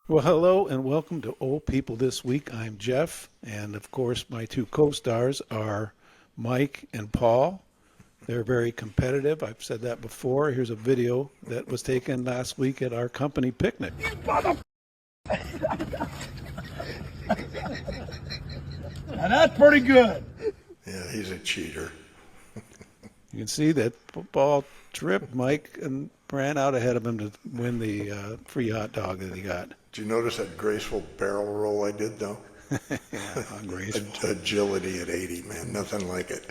Well, hello and welcome to Old People This Week. I'm Jeff, and of course, my two co stars are Mike and Paul. They're very competitive. I've said that before. Here's a video that was taken last week at our company picnic. Now that's pretty good. Yeah, he's a cheater. You can see that Paul tripped Mike and ran out ahead of him to win the free hot dog that he got. Did you notice that graceful barrel roll I did, though? Yeah, ungraceful. Agility at 80, man. Nothing like it.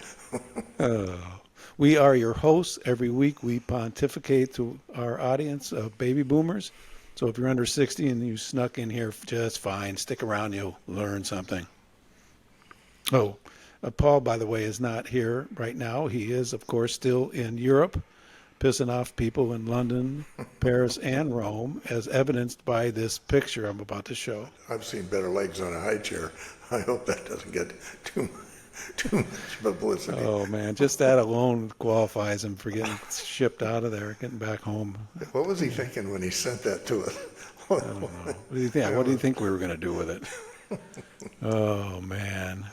We are your hosts. Every week we pontificate to our audience of baby boomers. So if you're under 60 and you snuck in here, just fine. Stick around, you'll learn something. Oh, Paul, by the way, is not here right now. He is, of course, still in Europe, pissing off people in London, Paris, and Rome, as evidenced by this picture I'm about to show. I've seen better legs on a high chair. I hope that doesn't get too much publicity. Oh, man, just that alone qualifies him for getting shipped out of there, getting back home. What was he thinking when he sent that to us? I don't know. What do you think? What do you think we were going to do with it? Oh, man.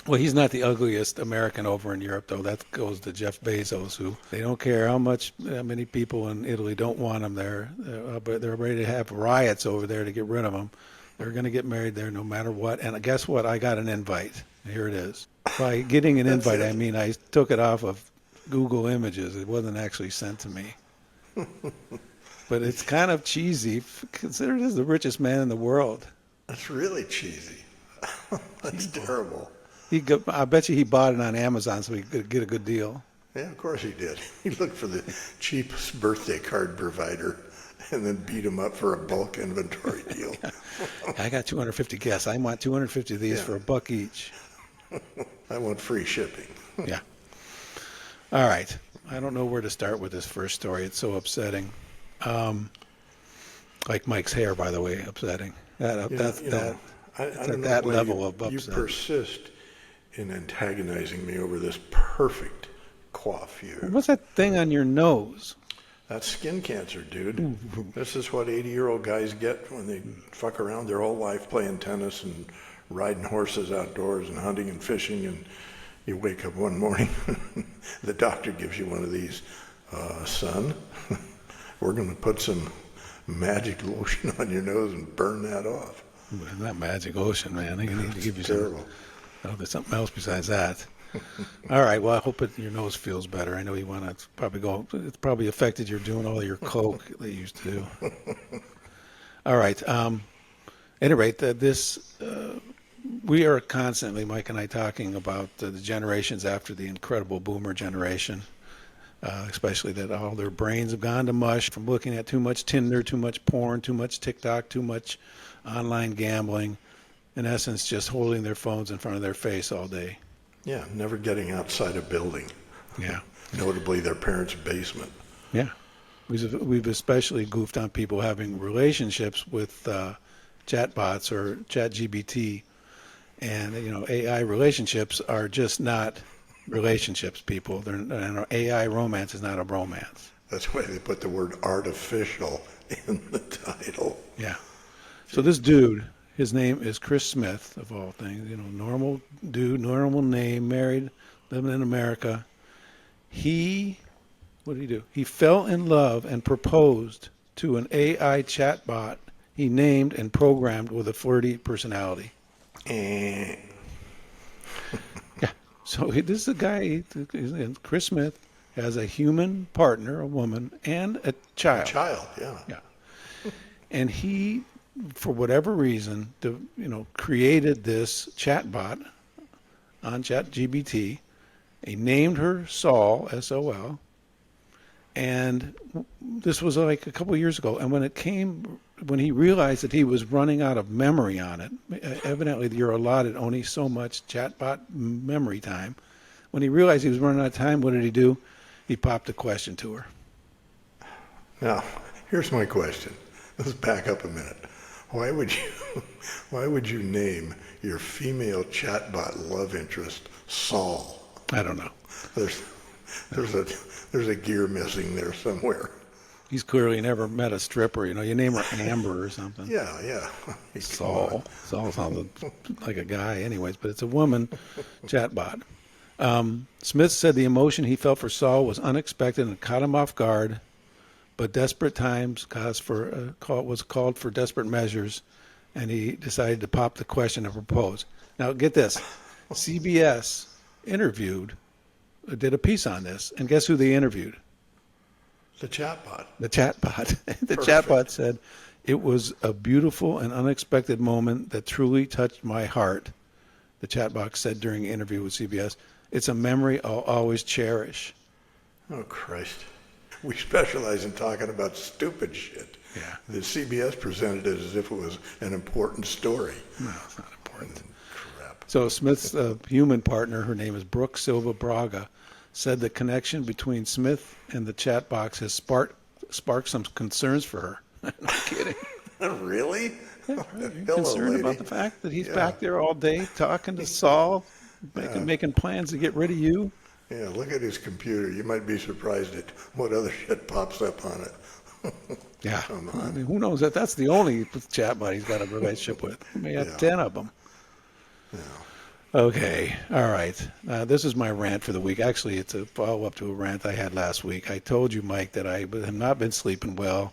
Well, he's not the ugliest American over in Europe, though. That goes to Jeff Bezos, who they don't care how many people in Italy don't want him there, but they're ready to have riots over there to get rid of him. They're going to get married there no matter what. And guess what? I got an invite. Here it is. By getting an invite, I mean I took it off of Google Images. It wasn't actually sent to me. But it's kind of cheesy, considered as the richest man in the world. That's really cheesy. That's terrible. I bet you he bought it on Amazon so he could get a good deal. Yeah, of course he did. He looked for the cheapest birthday card provider and then beat him up for a bulk inventory deal. I got 250 guests. I want 250 of these for $1 each. I want free shipping. Yeah. All right. I don't know where to start with this first story. It's so upsetting. Like Mike's hair, by the way, upsetting. I don't know That why level of upset. You persist in antagonizing me over this perfect coiffure. What's that thing on your nose? That's skin cancer, dude. This is what 80-year-old guys get when they fuck around their whole life playing tennis and riding horses outdoors and hunting and fishing, and you wake up one morning, the doctor gives you one of these. Son, we're going to put some magic lotion on your nose and burn that off. That magic lotion, man. They need to give you Terrible. some. Oh, there's something else besides that. All right. Well, I hope your nose feels better. I know you want to probably go. It's probably affected your doing all your coke that you used to do. All right. At any rate, we are constantly, Mike and I, talking about the generations after the incredible boomer generation, especially that all their brains have gone to mush from looking at too much Tinder, too much porn, too much TikTok, too much online gambling. In essence, just holding their phones in front of their face all day. Yeah, never getting outside a building. Yeah. Notably their parents' basement. Yeah. We've especially goofed on people having relationships with chatbots or ChatGPT. And, AI relationships are just not relationships, people. AI romance is not a romance. That's why they put the word artificial in the title. Yeah. So this dude, his name is Chris Smith, of all things. Normal dude, normal name, married, living in America. What did he do? He fell in love and proposed to an AI chatbot he named and programmed with a flirty personality. Eh. Yeah. So this is a guy, Chris Smith, has a human partner, a woman, and a child. A child, yeah. Yeah. And he, for whatever reason, created this chatbot on ChatGPT. He named her Saul, S-O-L, and this was like a couple of years ago. And when he realized that he was running out of memory on it, evidently you're allotted only so much chatbot memory time. When he realized he was running out of time, what did he do? He popped a question to her. Now, here's my question. Let's back up a minute. Why would you name your female chatbot love interest Saul? I don't know. There's a gear missing there somewhere. He's clearly never met a stripper. You know, you name her Amber or something. Yeah. Saul. Saul sounds like a guy anyways, but it's a woman chatbot. Smith said the emotion he felt for Saul was unexpected and caught him off guard, but desperate times was called for desperate measures, and he decided to pop the question and propose. Now, get this. CBS did a piece on this, and guess who they interviewed? The chatbot. The chatbot. The chatbot said, "It was a beautiful and unexpected moment that truly touched my heart." The chatbot said during an interview with CBS, "It's a memory I'll always cherish." Oh, Christ. We specialize in talking about stupid shit. Yeah. The CBS presented it as if it was an important story. No, it's not important. Crap. So Smith's human partner, her name is Brooke Silva Braga, said the connection between Smith and the chat box has sparked some concerns for her. No kidding. Really? You're Hello, concerned lady. about the fact that he's back there all day talking to Saul, making plans to get rid of you? Yeah, look at his computer. You might be surprised at what other shit pops up on it. Yeah. Come I on. mean, who knows? That's the only chatbot he's got a relationship with. He may have 10 of them. Yeah. Okay. All right. This is my rant for the week. Actually, it's a follow-up to a rant I had last week. I told you, Mike, that I have not been sleeping well.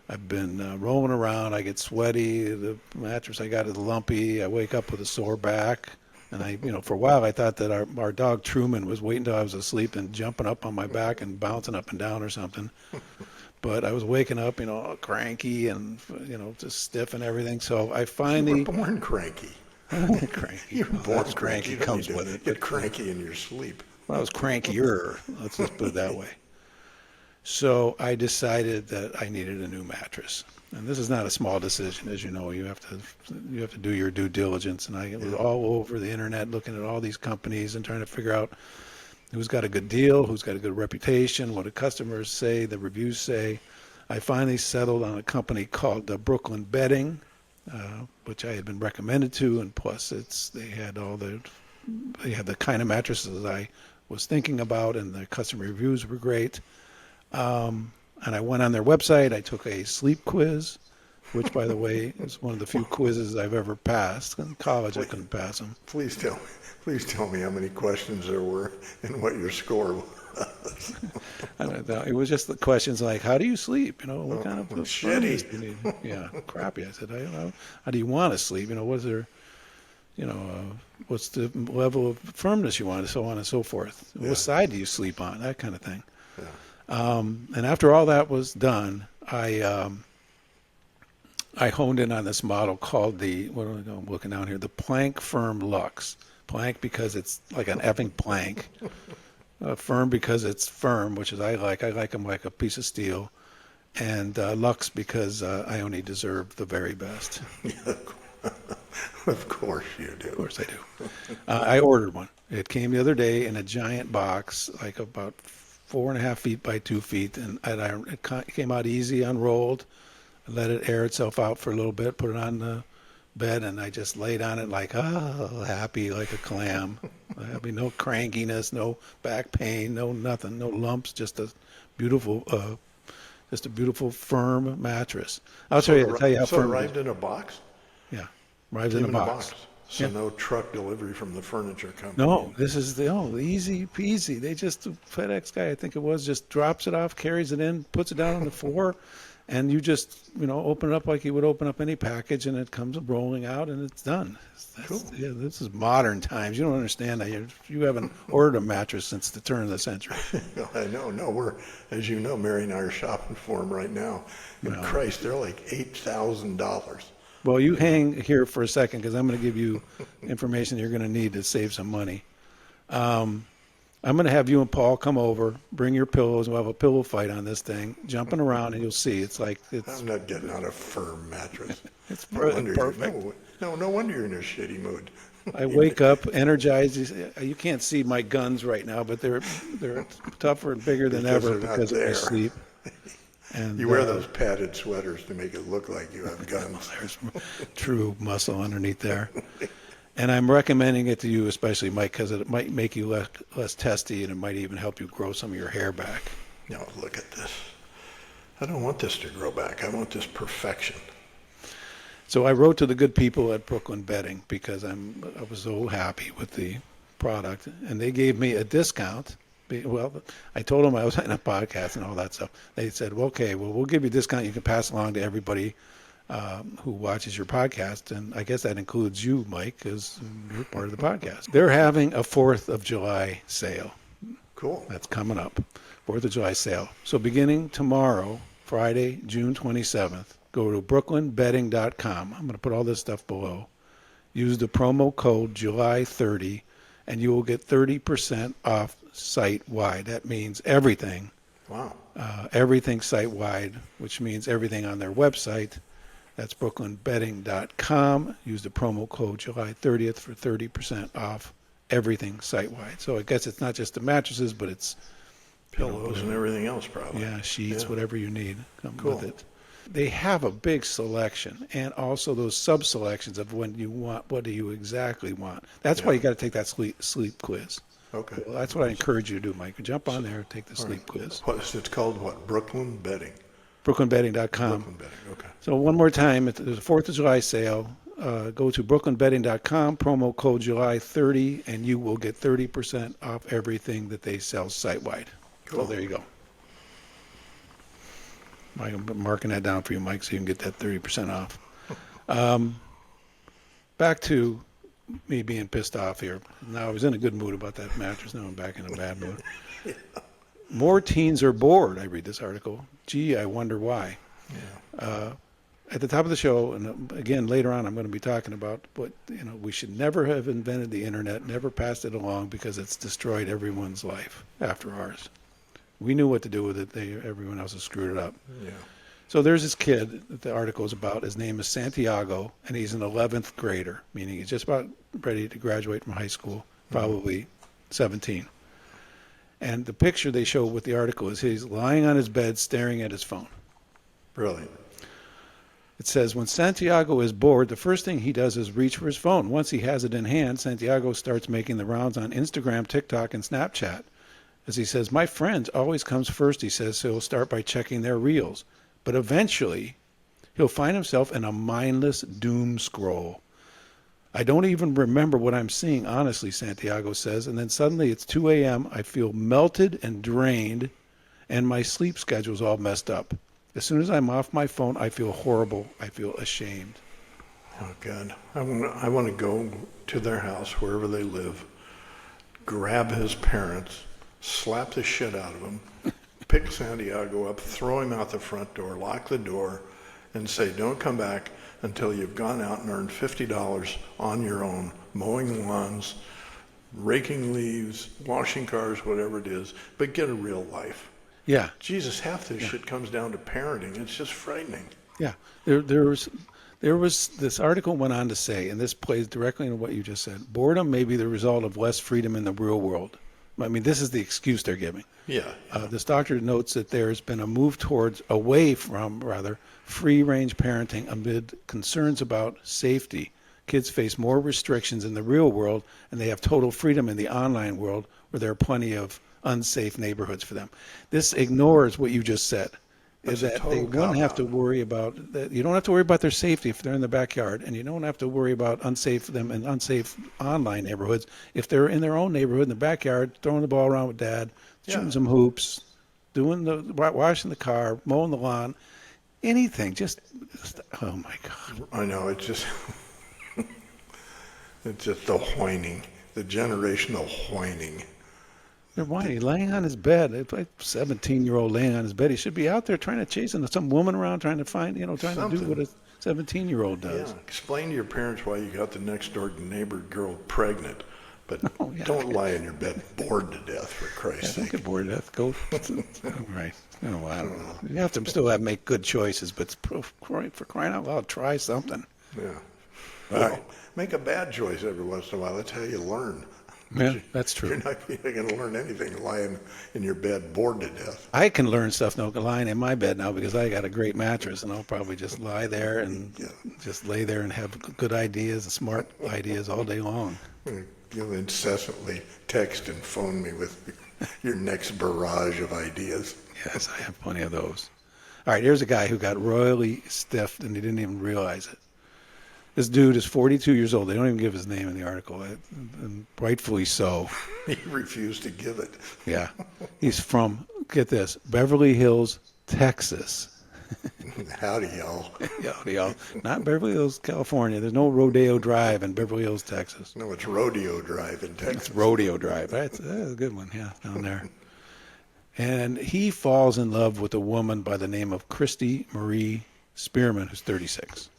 I've been rolling around. I get sweaty. The mattress I got is lumpy. I wake up with a sore back. And for a while, I thought that our dog Truman was waiting until I was asleep and jumping up on my back and bouncing up and down or something. But I was waking up, all cranky and, just stiff and everything. So I finally... You were born cranky. Cranky. You're born That's cranky. You don't Comes need to with it. Get cranky in your sleep. Well, I was crankier. Let's just put it that way. So I decided that I needed a new mattress. And this is not a small decision, as you know. You have to do your due diligence. And I was all over the internet looking at all these companies and trying to figure out who's got a good deal, who's got a good reputation, what the customers say, the reviews say. I finally settled on a company called Brooklyn Bedding, which I had been recommended to, and plus they had the kind of mattresses I was thinking about, and the customer reviews were great. And I went on their website. I took a sleep quiz, which, by the way, is one of the few quizzes I've ever passed. In college, I couldn't pass them. Please tell me how many questions there were and what your score was. I don't know. It was just the questions like, how do you sleep? What kind of shitty. firmness do you need? Yeah, crappy. I said, I don't know. How do you want to sleep? What's there, what's the level of firmness you want, so on and so forth. Yeah. What side do you sleep on? That kind of thing. Yeah. And after all that was done, I honed in on this model called I'm looking down here, the Plank Firm Luxe. Plank because it's like an effing plank. Firm because it's firm, which is I like them like a piece of steel. And Luxe because I only deserve the very best. Of course you do. Of course I do. I ordered one. It came the other day in a giant box, like about 4.5 feet by 2 feet, and it came out easy, unrolled. I let it air itself out for a little bit, put it on the bed, and I just laid on it like, happy like a clam. Happy, no crankiness, no back pain, no nothing, no lumps, just a beautiful firm mattress. I'll tell you how so firm it arrived in a box? Yeah, arrived in a box. So no truck delivery from the furniture company? No, this is the easy peasy. They the FedEx guy, I think it was, just drops it off, carries it in, puts it down on the floor, and you just, open it up like you would open up any package, and it comes rolling out, and it's done. Cool. Yeah, this is modern times. You don't understand that. You haven't ordered a mattress since the turn of the century. I know. No, we're, as you know, Mary and I are shopping for them right now. And Christ, they're like $8,000. Well, you hang here for a second because I'm going to give you information you're going to need to save some money. I'm going to have you and Paul come over, bring your pillows, we'll have a pillow fight on this thing, jumping around, and you'll see. I'm not getting on a firm mattress. It's perfect. No wonder you're in a shitty mood. I wake up energized. You can't see my guns right now, but they're tougher and bigger than ever because of my sleep. And you wear those padded sweaters to make it look like you have guns. There's true muscle underneath there. And I'm recommending it to you, especially Mike, because it might make you less testy, and it might even help you grow some of your hair back. No, look at this. I don't want this to grow back. I want this perfection. So I wrote to the good people at Brooklyn Bedding because I was so happy with the product, and they gave me a discount. Well, I told them I was on a podcast and all that stuff. They said, well, okay, well, we'll give you a discount you can pass along to everybody who watches your podcast. And I guess that includes you, Mike, because you're part of the podcast. They're having a 4th of July sale. Cool. That's coming up, 4th of July sale. So beginning tomorrow, Friday, June 27th, go to brooklynbedding.com. I'm going to put all this stuff below. Use the promo code July30, and you will get 30% off site-wide. That means everything. Wow. Everything site-wide, which means everything on their website. That's brooklynbedding.com. Use the promo code July 30th for 30% off everything site-wide. So I guess it's not just the mattresses, but it's Pillows and everything else, probably. yeah, sheets, Yeah. whatever you need, come Cool. with it. They have a big selection, and also those sub-selections of when you want, what do you exactly want. That's why you got to take that sleep quiz. Okay. Well, that's what I encourage you to do, Mike. Jump on there, take the All sleep right. quiz. What is it called? What? Brooklyn Bedding. brooklynbedding.com. Brooklyn Bedding. Okay. So one more time, there's a 4th of July sale. Go to brooklynbedding.com, promo code July30, and you will get 30% off everything that they sell site-wide. Cool. So there you go. Mike, I'm marking that down for you, Mike, so you can get that 30% off. Back to me being pissed off here. Now, I was in a good mood about that mattress. Now I'm back in a bad mood. More teens are bored. I read this article. Gee, I wonder why. Yeah. At the top of the show, and again later on, I'm going to be talking about what we should never have invented the internet, never passed it along because it's destroyed everyone's life after ours. We knew what to do with it. Everyone else has screwed it up. Yeah. So there's this kid that the article is about. His name is Santiago, and he's an 11th grader, meaning he's just about ready to graduate from high school, probably 17. And the picture they show with the article is he's lying on his bed staring at his phone. Really? It says, when Santiago is bored, the first thing he does is reach for his phone. Once he has it in hand, Santiago starts making the rounds on Instagram, TikTok, and Snapchat. As he says, my friends always comes first, he says, so he'll start by checking their reels. But eventually, he'll find himself in a mindless doom scroll. I don't even remember what I'm seeing, honestly, Santiago says, and then suddenly it's 2 a.m., I feel melted and drained, and my sleep schedule's all messed up. As soon as I'm off my phone, I feel horrible. I feel ashamed. Oh, God. I want to go to their house, wherever they live, grab his parents, slap the shit out of him, pick Santiago up, throw him out the front door, lock the door, and say, don't come back until you've gone out and earned $50 on your own, mowing lawns, raking leaves, washing cars, whatever it is, but get a real life. Yeah. Jesus, half this shit comes down to parenting. It's just frightening. Yeah. There was this article went on to say, and this plays directly into what you just said, boredom may be the result of less freedom in the real world. I mean, this is the excuse they're giving. Yeah. This doctor notes that there's been a move away from free-range parenting amid concerns about safety. Kids face more restrictions in the real world, and they have total freedom in the online world where there are plenty of unsafe neighborhoods for them. This ignores what you just said, is That's a that they total won't have to cop-out. worry about that. You don't have to worry about their safety if they're in the backyard, and you don't have to worry about unsafe online neighborhoods if they're in their own neighborhood in the backyard, throwing the ball around with dad, shooting Yeah. some hoops, washing the car, mowing the lawn, anything. Just oh my God. I know, it's just it's just the whining, the generational whining. They're whining, laying on his bed. It's like 17-year-old laying on his bed. He should be out there trying to chase some woman around, trying to find, trying to do Something. what a 17-year-old does. Yeah, explain to your parents why you got the next door neighbor girl pregnant, but Oh, yeah. don't lie in your bed bored to death, for Christ's Don't sake. get bored of that. Go. Right. Oh, I don't know. You have to still make good choices, but for crying out loud, try something. Yeah. All Well, right. make a bad choice every once in a while. That's how you learn. Yeah, that's You're true. not going to learn anything lying in your bed bored to death. I can learn stuff now lying in my bed now because I got a great mattress, and I'll probably just lie there and Yeah. just lay there and have good ideas and smart ideas all day long. You'll incessantly text and phone me with your next barrage of ideas. Yes, I have plenty of those. All right, here's a guy who got royally stiffed and he didn't even realize it. This dude is 42 years old. They don't even give his name in the article, and rightfully so. He refused to give it. Yeah. He's from, get this, Beverly Hills, Texas. Howdy, y'all. Yeah, not Beverly Hills, California. There's no Rodeo Drive in Beverly Hills, Texas. No, it's Rodeo Drive in Texas. It's Rodeo Drive. That's a good one, yeah, down there. And he falls in love with a woman by the name of Christy Marie Spearman, who's 36.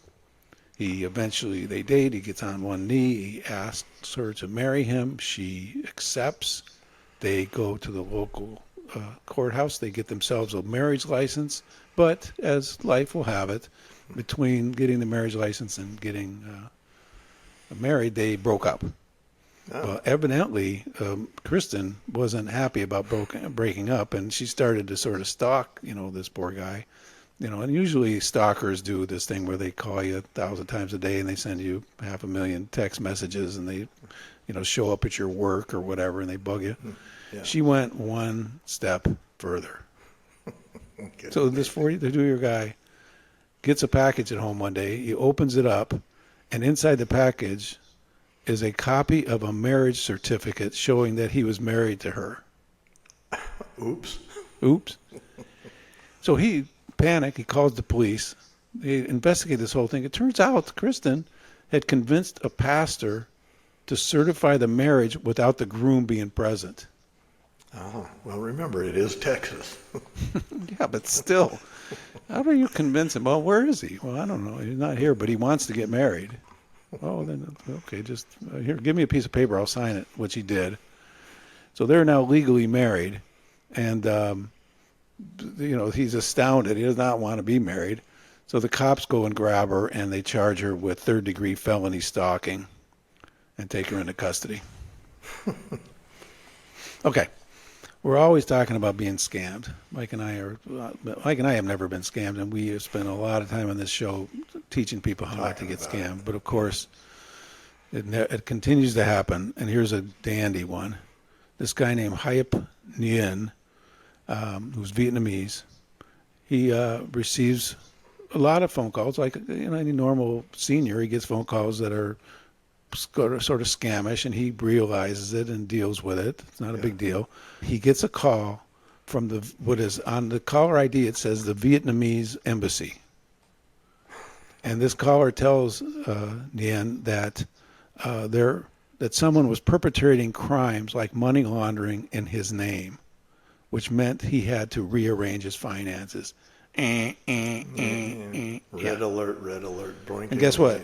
They date, he gets on one knee, he asks her to marry him, she accepts. They go to the local courthouse, they get themselves a marriage license, but as life will have it, between getting the marriage license and getting married, they broke up. Well, evidently, Kristen wasn't happy about breaking up, and she started to sort of stalk, this poor guy. And usually stalkers do this thing where they call you 1,000 times a day and they send you 500,000 text messages and they, show up at your work or whatever and they bug you. Yeah. She went one step further. Okay. So this 42-year guy gets a package at home one day. He opens it up, and inside the package is a copy of a marriage certificate showing that he was married to her. Oops. So he panicked. He calls the police. They investigate this whole thing. It turns out Kristen had convinced a pastor to certify the marriage without the groom being present. Oh, well, remember, it is Texas. Yeah, but still, how do you convince him? Well, where is he? Well, I don't know. He's not here, but he wants to get married. Oh, then, okay, just here, give me a piece of paper. I'll sign it, which he did. So they're now legally married, and he's astounded. He does not want to be married. So the cops go and grab her, and they charge her with third-degree felony stalking and take her into custody. Okay. We're always talking about being scammed. Mike and I have never been scammed, and we have spent a lot of time on this show teaching people how not to get scammed. But, of course, it continues to happen, and here's a dandy one. This guy named Hyep Nguyen, who's Vietnamese, he receives a lot of phone calls. Like any normal senior, he gets phone calls that are sort of scamish, and he realizes it and deals with it. It's not a big deal. He gets a call from what is on the caller ID. It says the Vietnamese embassy, and this caller tells Nguyen that that someone was perpetrating crimes like money laundering in his name, which meant he had to rearrange his finances. Red alert. And guess what?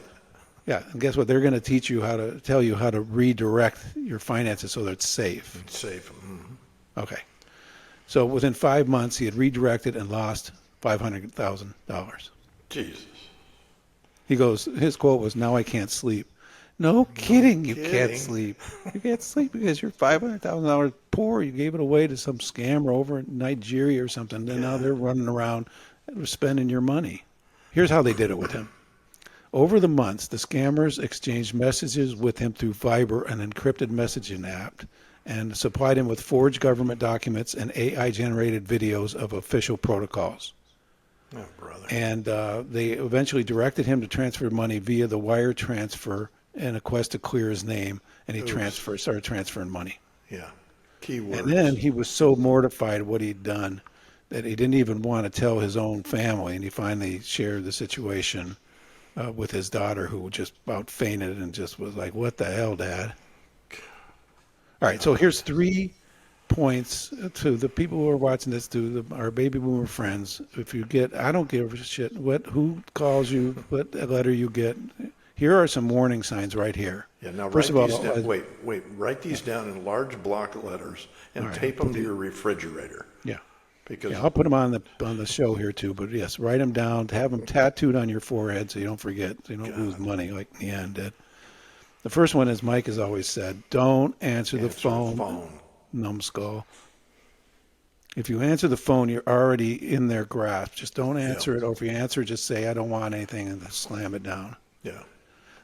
Yeah, and guess what? They're going to tell you how to redirect your finances so that it's safe. It's safe. Mm-hmm. Okay. So within 5 months, he had redirected and lost $500,000. Jesus. He goes, his quote was, "Now I can't sleep." No kidding, you can't sleep. You can't sleep because you're $500,000 poor. You gave it away to some scammer over in Nigeria or something, and now they're running around spending your money. Here's how they did it with him. Over the months, the scammers exchanged messages with him through Viber, an encrypted messaging app, and supplied him with forged government documents and AI-generated videos of official protocols. Oh, brother. And they eventually directed him to transfer money via the wire transfer in a quest to clear his name, and he started transferring money. Yeah. Keywords. And then he was so mortified at what he'd done that he didn't even want to tell his own family, and he finally shared the situation with his daughter, who just about fainted and just was like, "What the hell, Dad?" All right, so here's 3 points to the people who are watching this, to our baby boomer friends. If you get, I don't give a shit who calls you, what letter you get. Here are some warning signs right here. Yeah, now First of all, write these down in large block letters and tape them to your refrigerator. Yeah. Because I'll put them on the show here too. But yes, write them down. Have them tattooed on your forehead so you don't forget. So you don't lose money like Neon did. The first one, as Mike has always said, don't answer the phone. Numbskull. If you answer the phone, you're already in their grasp. Just don't answer it. Or if you answer, just say, "I don't want anything," and then slam it down. Yeah.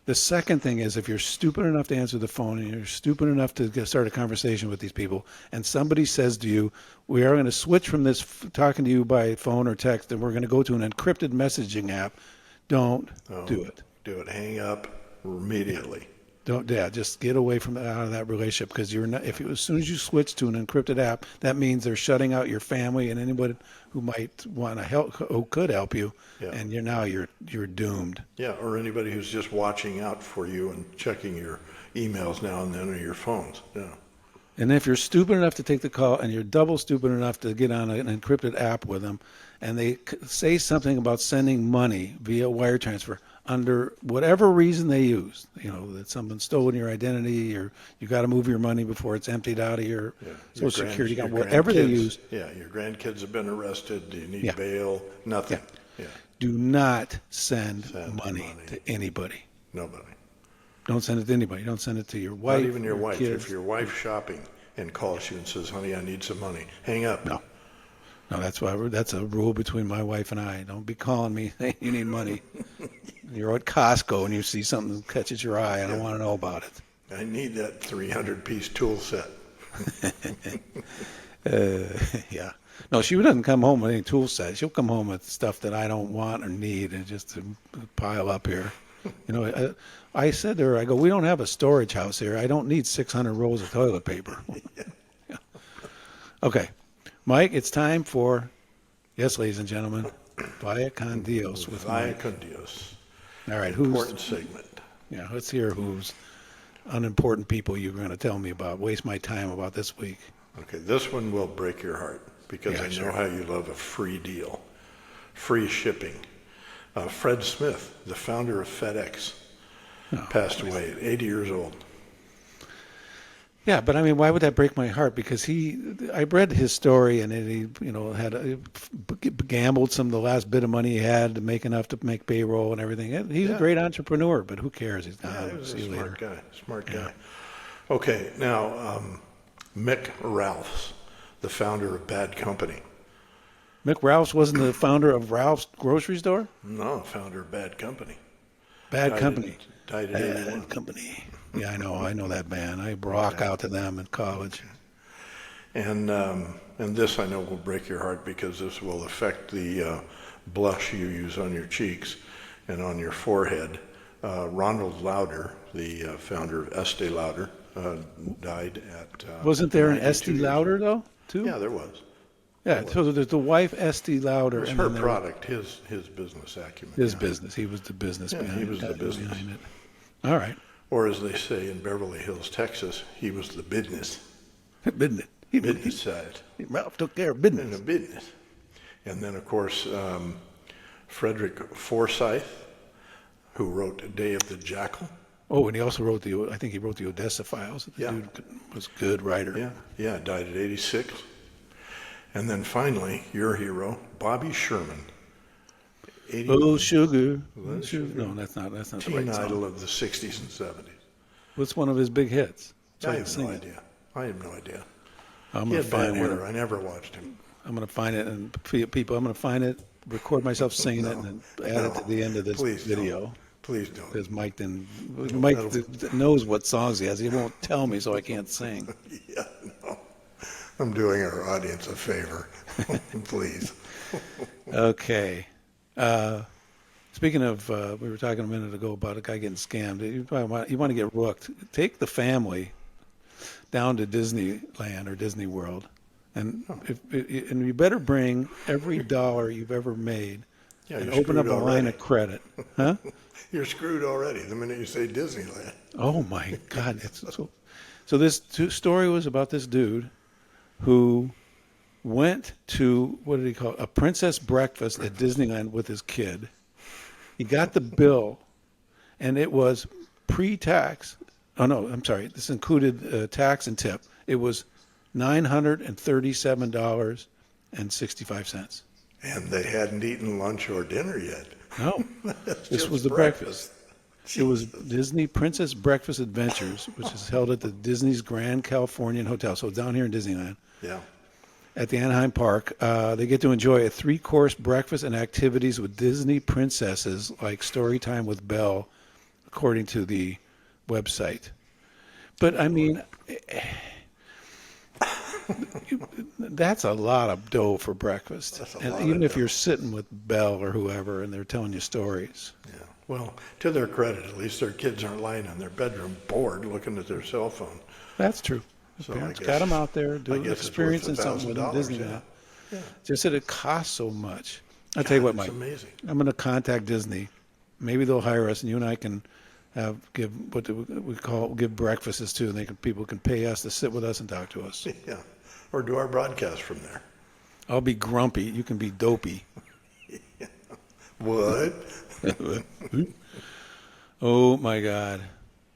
The second thing is, if you're stupid enough to answer the phone and you're stupid enough to start a conversation with these people, and somebody says to you, we are going to switch from this talking to you by phone or text, and we're going to go to an encrypted messaging app, don't do it. Do it. Hang up immediately. Just get away from out of that relationship, because you're not. As soon as you switch to an encrypted app, that means they're shutting out your family and anybody who might want to help, who could help you, and you're doomed. Yeah, or anybody who's just watching out for you and checking your emails now and then or your phones. Yeah. And if you're stupid enough to take the call, and you're double stupid enough to get on an encrypted app with them, and they say something about sending money via wire transfer under whatever reason they use, that someone stolen your identity, or you got to move your money before it's emptied out of your Social Security account, whatever they use. Yeah, your grandkids have been arrested. Do you need bail? Nothing. Yeah. Do not send money to anybody. Nobody. Don't send it to anybody. Don't send it to your wife. Not even your wife. Kids. If your wife's shopping and calls you and says, honey, I need some money, hang up. No, that's a rule between my wife and I. Don't be calling me saying you need money. You're at Costco and you see something that catches your eye. I don't want to know about it. I need that 300-piece tool set. Yeah. No, she doesn't come home with any tool set. She'll come home with stuff that I don't want or need, and just to pile up here. I said to her, I go, we don't have a storage house here. I don't need 600 rolls of toilet paper. Yeah. Okay. Mike, it's time for, yes, ladies and gentlemen, Vaya con Dios with Vaya Mike. con Dios. All right, Important segment. Yeah, let's hear who's unimportant people you're going to tell me about, waste my time about this week. Okay, this one will break your heart, because I know how you love a free deal, free shipping. Fred Smith, the founder of FedEx, passed away at 80 years old. Yeah, but I mean, why would that break my heart? Because I read his story, and he, had gambled some of the last bit of money he had to make enough to make payroll and everything. He's a great entrepreneur, but who cares? He's He was see a you later. smart guy. Okay, now Mick Ralphs, the founder of Bad Company. Mick Ralphs wasn't the founder of Ralph's grocery store? No, founder of Bad Company. Bad Company. Died at 81. Bad Company. Yeah, I know that band. I rock out to them in college. And this I know will break your heart, because this will affect the blush you use on your cheeks and on your forehead. Ronald Lauder, the founder of Estee Lauder, died at... Wasn't there an 92 Estee years Lauder, old. though, too? Yeah, there was. Yeah, so there's the wife, Estee Lauder. It was and her then product, his business acumen. His business. He was the business behind it. He was the business. Behind it. All right. Or as they say in Beverly Hills, Texas, he was the business. Business. Business side. Ralph took care of In business. the business. And then, of course, Frederick Forsyth, who wrote Day of the Jackal. Oh, and he also wrote I think he wrote the Odessa Files. The dude was a good writer. Yeah, died at 86. And then finally, your hero, Bobby Sherman. Oh, sugar. No, that's not the right Teen song. idol of the 60s and 70s. What's one of his big hits? So I can have sing no it. idea. I have no idea. I'm He going to had bad find hair. one. I never watched him. I'm going to find it, and people, I'm going to find it, record myself singing it, and then add it to the end of this Please video. Don't. Please don't. Because Mike knows what songs he has. He won't tell me, so I can't sing. Yeah, no. I'm doing our audience a favor. Please. Okay. Speaking of, we were talking a minute ago about a guy getting scammed. You want to get rooked. Take the family down to Disneyland or Disney World, and and you better bring every dollar you've ever made, Yeah, and you're open up a screwed line already. of credit. Huh? You're screwed already the minute you say Disneyland. Oh my God! So this story was about this dude who went to, what did he call it? A princess breakfast at Disneyland with his kid. He got the bill, and it was pre-tax. Oh no, I'm sorry. This included tax and tip. It was $937.65. And they hadn't eaten lunch or dinner yet. No, this Just was the breakfast. It was Disney Princess Breakfast Adventures, which is held at the Disney's Grand Californian Hotel. So it's down here in Disneyland. Yeah. At the Anaheim Park. They get to enjoy a 3-course breakfast and activities with Disney princesses like Story Time with Belle, according to the website. But I mean, that's a lot of dough for breakfast. That's a And lot even of if dough. you're sitting with Belle or whoever and they're telling you stories. Yeah. Well, to their credit, at least their kids aren't lying in their bedroom bored looking at their cell phone. That's true. The So parents I got guess- them out there I doing guess it's worth experiencing something with $1,000, Disneyland. yeah. Just that it costs so much. I'll tell you what, God, Mike. it's amazing. I'm going to contact Disney. Maybe they'll hire us, and you and I can give what we call give breakfasts too, and people can pay us to sit with us and talk to us. Yeah. Or do our broadcast from there. I'll be grumpy. You can be dopey. What? Oh my God!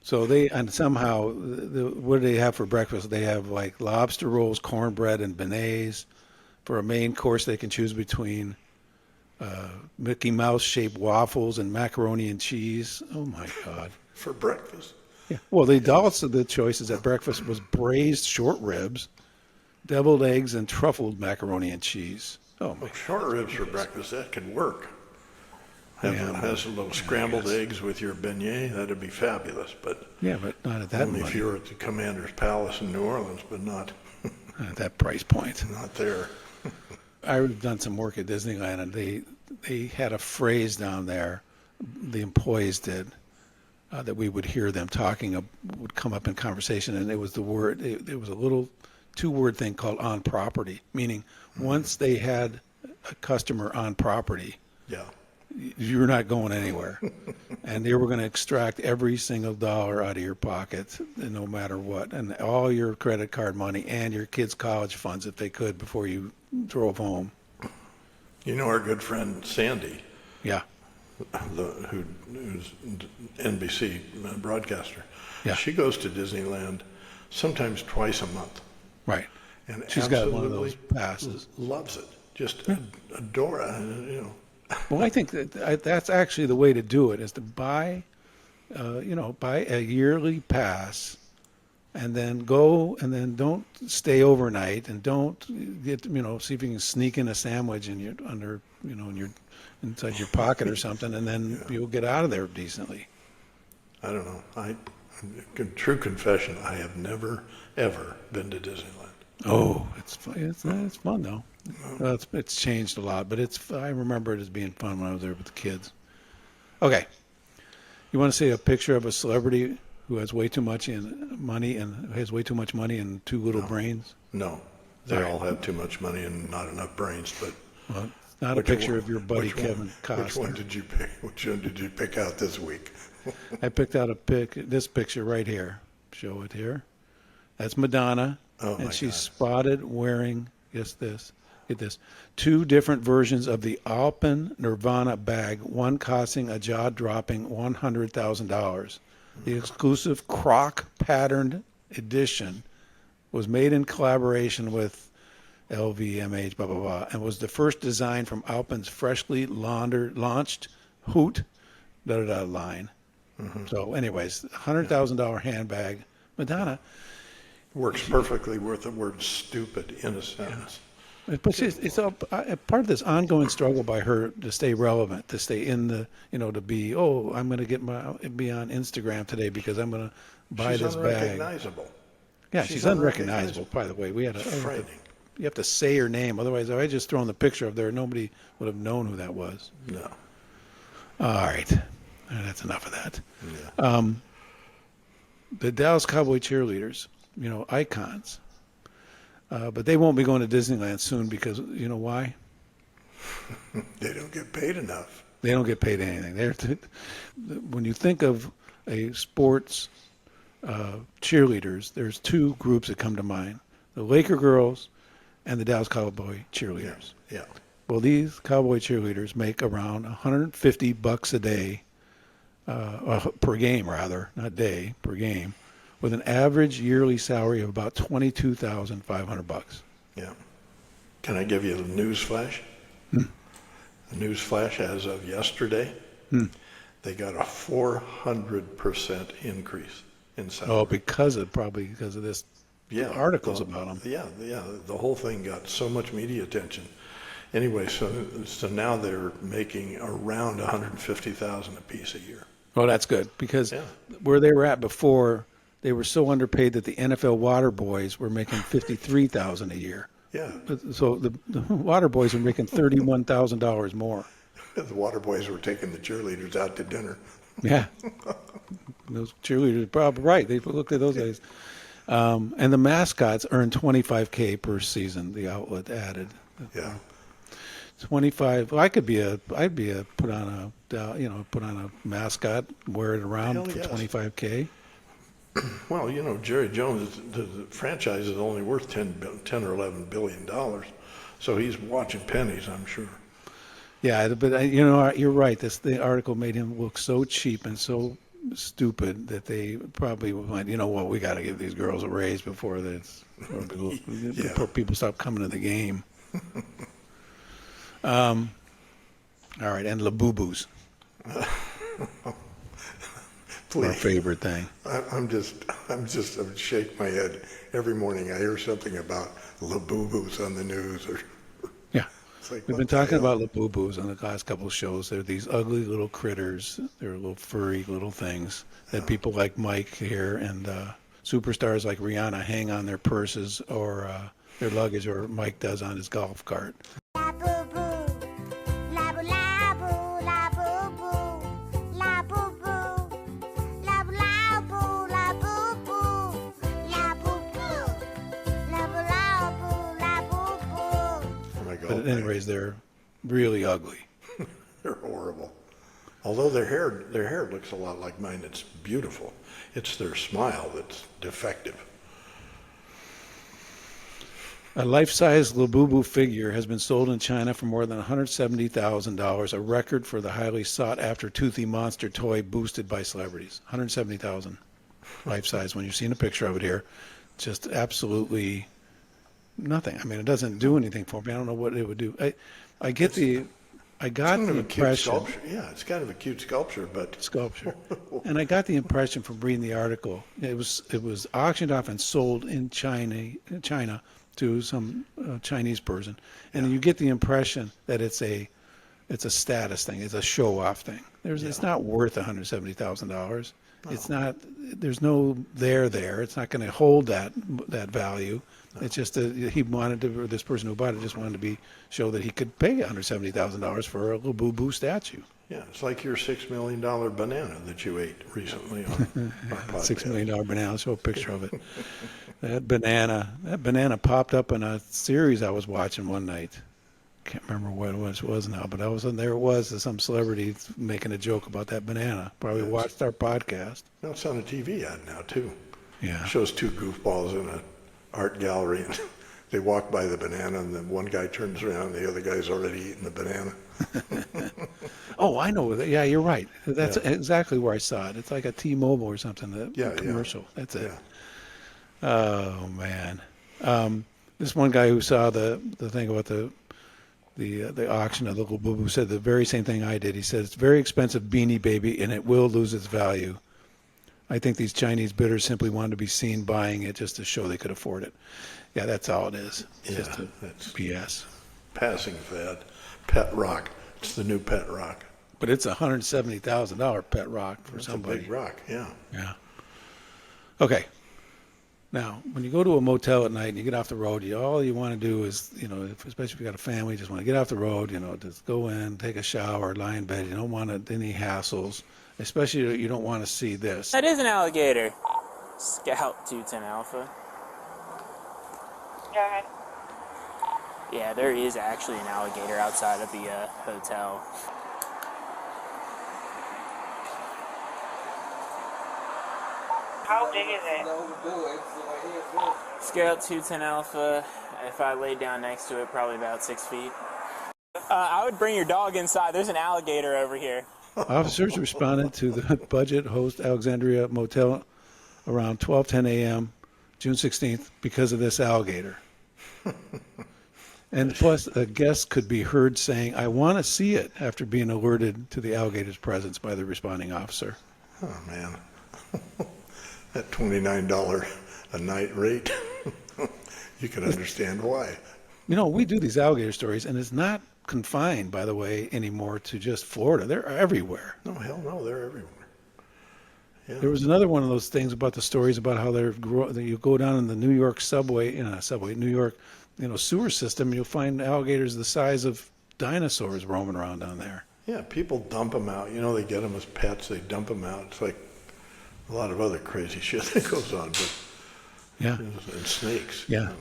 So and somehow what do they have for breakfast? They have like lobster rolls, cornbread, and beignets. For a main course, they can choose between Mickey Mouse shaped waffles and macaroni and cheese. Oh my God! For breakfast? Yeah. Well, also the choices at breakfast was braised short ribs, deviled eggs, and truffled macaroni and cheese. Oh my! Well, short ribs for breakfast, that could work. Have some little scrambled eggs with your beignet, that'd be fabulous, but Yeah, but not at that only if money, you're at the Commander's Palace in New Orleans, but not at that price point. not there. I've done some work at Disneyland, and they had a phrase down there, the employees did, that we would hear them talking, would come up in conversation, and it was the word, it was a little two-word thing called on property, meaning once they had a customer on property, Yeah. you're not going anywhere. And they were going to extract every single dollar out of your pocket, no matter what, and all your credit card money and your kids' college funds if they could before you drove home. You know our good friend Sandy, Yeah. who's NBC broadcaster. Yeah. She goes to Disneyland sometimes twice a month. Right. And She's got one of those absolutely passes. Loves it. Just adore it. Well, I think that's actually the way to do it, is to buy a yearly pass, and then go, and then don't stay overnight, and don't get, see if you can sneak in a sandwich in your inside your pocket or something, and then you'll get out of there decently. I don't know. True confession, I have never, ever been to Disneyland. Oh, it's fun though. Well, it's changed a lot, but I remember it as being fun when I was there with the kids. Okay, you want to see a picture of a celebrity who has way too much money and too little brains? No, they all have too much money and not enough brains. But Well, it's not a picture of your buddy Kevin Costner. Which one did you pick? Which one did you pick out this week? I picked out this picture right here. Show it here. That's Madonna, Oh, my and she's God. spotted wearing get this, two different versions of the Alpen Nirvana bag, one costing a jaw-dropping $100,000. The exclusive croc patterned edition was made in collaboration with LVMH, blah, blah, blah, and was the first design from Alpen's freshly launched Hoot line. Mm-hmm. So anyways, $100,000 handbag. Madonna, Works perfectly with the word stupid in a sentence. but it's a part of this ongoing struggle by her to stay relevant, to stay in the, to be, I'm going to be on Instagram today because I'm going to buy She's this bag. unrecognizable. Yeah, she's unrecognizable, by the way. It's frightening. You have to say her name. Otherwise, if I just thrown the picture up there, nobody would have known who that was. No. All right. That's enough of that. Yeah. The Dallas Cowboy cheerleaders, icons. But they won't be going to Disneyland soon because, you know why? They don't get paid enough. They don't get paid anything. When you think of a sports cheerleaders, there's two groups that come to mind: the Laker girls and the Dallas Cowboy cheerleaders. Yeah. Well, these Cowboy cheerleaders make around $150 a day, per game rather, not day, per game, with an average yearly salary of about $22,500. Yeah. Can I give you a news flash? A news flash as of yesterday. They got a 400% increase in salary. Probably because of this articles about them. Yeah. The whole thing got so much media attention. Anyway, so now they're making around $150,000 a piece a year. Oh, that's good because Yeah. where they were at before, they were so underpaid that the NFL water boys were making $53,000 a year. Yeah, So the water boys are making $31,000 more. the water boys were taking the cheerleaders out to dinner. Yeah, those cheerleaders are probably right. They looked at those guys. And the mascots earn $25K per season. The outlet added. Yeah. 25. Well, I'd be a put on a mascot, wear it around Hell for yes. 25K. Well, Jerry Jones, the franchise is only worth 10 or $11 billion. So he's watching pennies, I'm sure. Yeah, but you're right. The article made him look so cheap and so stupid that they probably went, you know what, we got to give these girls a raise before people stop coming to the game. All right, and Labubus. Please. Our favorite thing. I'm shake my head every morning. I hear something about Labubus on the news. Yeah. It's like, We've what been the talking hell? about Labubus on the last couple of shows. They're these ugly little critters. They're little furry little things that people like Mike here and superstars like Rihanna hang on their purses or their luggage, or Mike does on his golf cart. Labubu, labu labu, labubu, labubu, labu labu, labubu, labubu, labu labu, labubu. Oh my But God, anyways, they're really ugly. they're horrible. Although their hair looks a lot like mine. It's beautiful. It's their smile that's defective. A life-size Labubu figure has been sold in China for more than $170,000, a record for the highly sought-after toothy monster toy boosted by celebrities. $170,000 life-size. When you've seen a picture of it here, just absolutely nothing. I mean, it doesn't do anything for me. I don't know what it would do. I got It's the kind of a cute impression. sculpture. Yeah, it's kind of a cute sculpture, but Sculpture. And I got the impression from reading the article, it was auctioned off and sold in China to some Chinese person, and you get the impression that it's a status thing, it's a show off thing. It's not worth $170,000. It's not. There's no there. It's not going to hold that value. It's just he wanted to. Or this person who bought it just wanted to show that he could pay $170,000 for a Labubu statue. yeah, it's like your $6 million banana that you ate recently on our podcast. $6 million banana. I'll show a picture of it. That banana popped up in a series I was watching one night. Can't remember what it was now, but there it was, some celebrity making a joke about that banana. Probably watched our podcast. No, it's on a TV ad now too. Yeah. It shows two goofballs in an art gallery, and they walk by the banana, and then one guy turns around, and the other guy's already eaten the banana. Oh, I know. Yeah, you're right. That's exactly where I saw it. It's like a T-Mobile or something. Yeah, commercial. That's it. Yeah. Oh man. This one guy who saw the thing about the auction of the Labubu said the very same thing I did. He said it's a very expensive Beanie Baby and it will lose its value. I think these Chinese bidders simply wanted to be seen buying it just to show they could afford it. Yeah, that's all it is. It's just a that's BS. passing fad. Pet rock. It's the new pet rock. But it's a $170,000 pet rock for It's somebody. a big rock, yeah. Yeah. Okay. Now, when you go to a motel at night and you get off the road, all you want to do is, especially if you got a family, you just want to get off the road, just go in, take a shower, lie in bed. You don't want any hassles, especially you don't want to see this. That is an alligator. Scout 210 Alpha. Go ahead. Yeah, there is actually an alligator outside of the hotel. How big is it? Scout 210 Alpha, if I laid down next to it, probably about 6 feet. I would bring your dog inside. There's an alligator over here. Officers responded to the budget host Alexandria Motel around 12:10 a.m. June 16th because of this alligator. And plus, a guest could be heard saying, "I want to see it," after being alerted to the alligator's presence by the responding officer. Oh, man. That $29 a night rate, you can understand why. We do these alligator stories, and it's not confined, by the way, anymore to just Florida. They're everywhere. No, hell no, they're everywhere. Yeah. There was another one of those things about the stories about how you go down in the New York subway, New York, sewer system, and you'll find alligators the size of dinosaurs roaming around down there. Yeah, people dump them out. They get them as pets. They dump them out. It's like a lot of other crazy shit that goes on. But Yeah. and snakes. Yeah.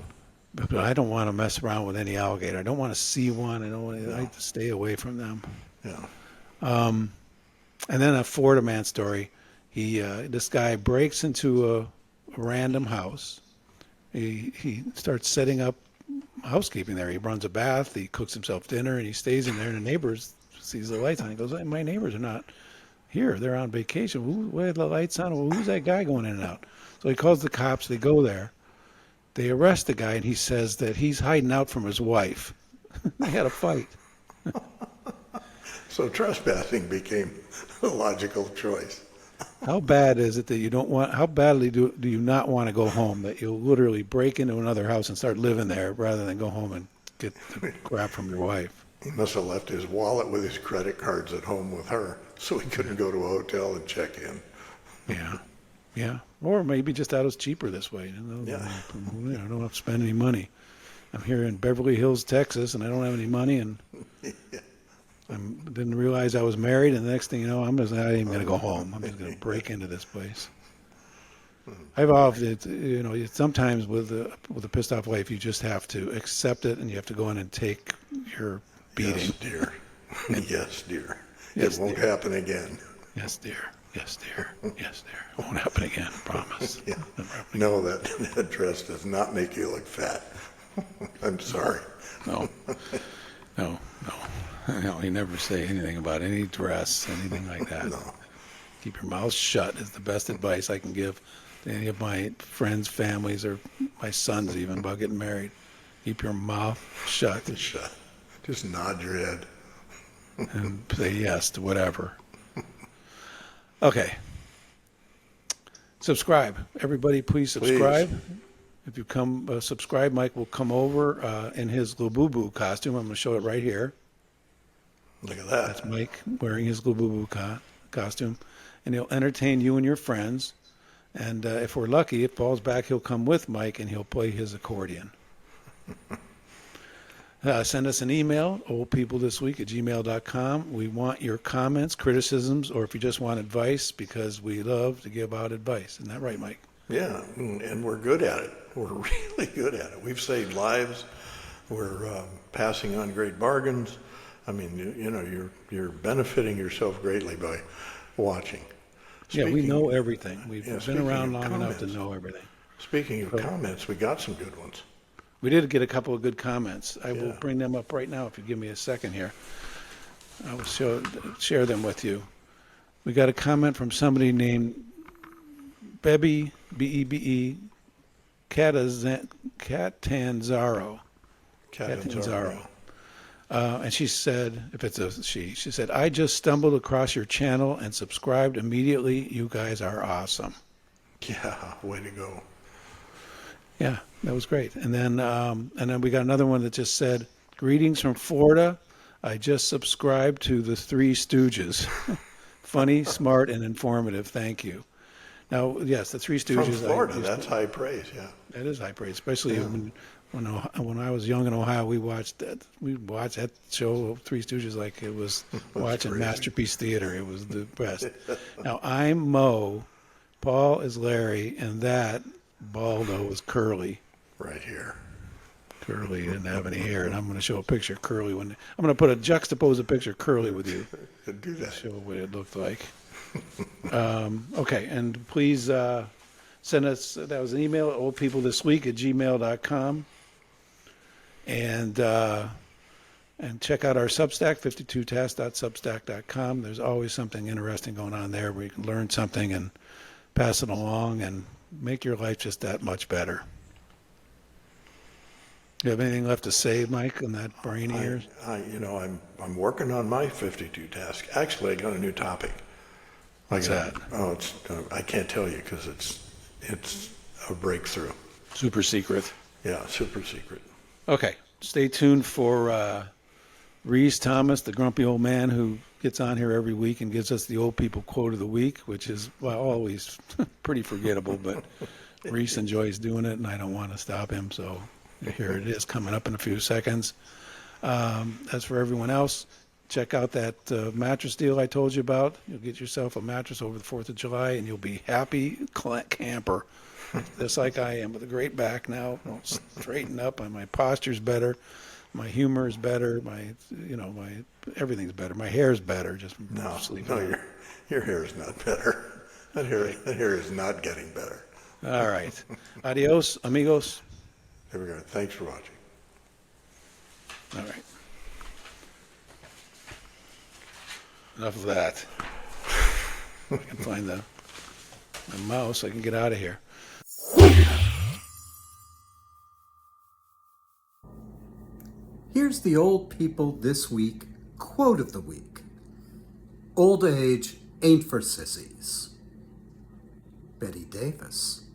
But I don't want to mess around with any alligator. I don't want to see one. I like to stay away from them. Yeah. And then a Florida man story. This guy breaks into a random house. He starts setting up housekeeping there. He runs a bath. He cooks himself dinner, and he stays in there. And the neighbors sees the lights on. He goes, "My neighbors are not here. They're on vacation. Why are the lights on? Well, who's that guy going in and out?" So he calls the cops. They go there. They arrest the guy, and he says that he's hiding out from his wife. They had a fight. So trespassing became a logical choice. How bad is it that you don't want? How badly do you not want to go home that you'll literally break into another house and start living there rather than go home and get the crap from your wife? He must have left his wallet with his credit cards at home with her, so he couldn't go to a hotel and check in. Yeah, yeah. Or maybe just that was cheaper this way. Yeah. I don't have to spend any money. I'm here in Beverly Hills, Texas, and I don't have any money, and I didn't realize I was married. And the next thing you know, I'm not even going to go home. I'm just going to break into this place. I've often, sometimes with a pissed off wife, you just have to accept it, and you have to go in and take your beating. Yes, dear. Yes, dear. Yes, It won't dear. happen again. Yes, dear. Yes, dear. Yes, dear. It won't happen again. I promise. Yeah. Never happen No, that dress does not make you look fat. I'm sorry. No, no, no. No, you never say anything about any dress, anything like that. No. Keep your mouth shut is the best advice I can give to any of my friends, families, or my sons even about getting married. Keep your mouth shut Shut. Just nod your head. and say yes to whatever. Okay. Subscribe. Everybody, please subscribe. If you come subscribe, Mike will come over in his Labubu costume. I'm going to show it right here. Look at that. That's Mike wearing his Labubu costume. And he'll entertain you and your friends. And if we're lucky, if Paul's back, he'll come with Mike and he'll play his accordion. Send us an email, oldpeoplethisweek@gmail.com. We want your comments, criticisms, or if you just want advice, because we love to give out advice. Isn't that right, Mike? Yeah, and we're good at it. We're really good at it. We've saved lives. We're passing on great bargains. I mean, you're benefiting yourself greatly by watching. Yeah, we know everything. We've been speaking around of long enough to comments. know everything. Speaking of comments, we got some good ones. We did get a couple of good comments. I will Yeah. bring them up right now if you give me a second here. I will share them with you. We got a comment from somebody named Bebe, B-E-B-E, Catanzaro. Catanzaro. And she said, if it's a she said, "I just stumbled across your channel and subscribed immediately. You guys are awesome." Yeah, way to go. Yeah, that was great. And then we got another one that just said, "Greetings from Florida. I just subscribed to the Three Stooges. Funny, smart, and informative. Thank you." Now, yes, the Three Stooges. From Florida, that's high praise, yeah. That is high praise, especially when I was young in Ohio. We watched that show, Three Stooges, like it was watching crazy. Masterpiece Theater. It was the best. Now, I'm Mo, Paul is Larry, and that Baldo was Curly. Right here. Curly didn't have any hair, and I'm going to show a picture of Curly. I'm going to juxtapose a picture of Curly with you. Do that. Show what it looked like. Okay, and please send us, that was an email, oldpeoplethisweek@gmail.com. And check out our Substack, 52task.substack.com. There's always something interesting going on there where you can learn something and pass it along and make your life just that much better. You have anything left to say, Mike, on that brain of yours? I'm working on my 52 task. Actually, I got a new topic. What's that? Oh, I can't tell you because it's a breakthrough. Super secret. Yeah, super secret. Okay, stay tuned for Reese Thomas, the grumpy old man who gets on here every week and gives us the old people quote of the week, which is, well, always pretty forgettable, but Reese enjoys doing it, and I don't want to stop him, so here it is coming up in a few seconds. As for everyone else, check out that mattress deal I told you about. You'll get yourself a mattress over the 4th of July, and you'll be happy camper, just like I am, with a great back now. I'll straighten up, and my posture's better. My humor is better. My everything's better. My hair's better. Just from sleeping. No, your hair is not better. That hair is not getting better. All right. Adios, amigos. There we go. Thanks for watching. All right. Enough of that. I can find the mouse. I can get out of here. Here's the old people this week quote of the week. Old age ain't for sissies. Betty Davis.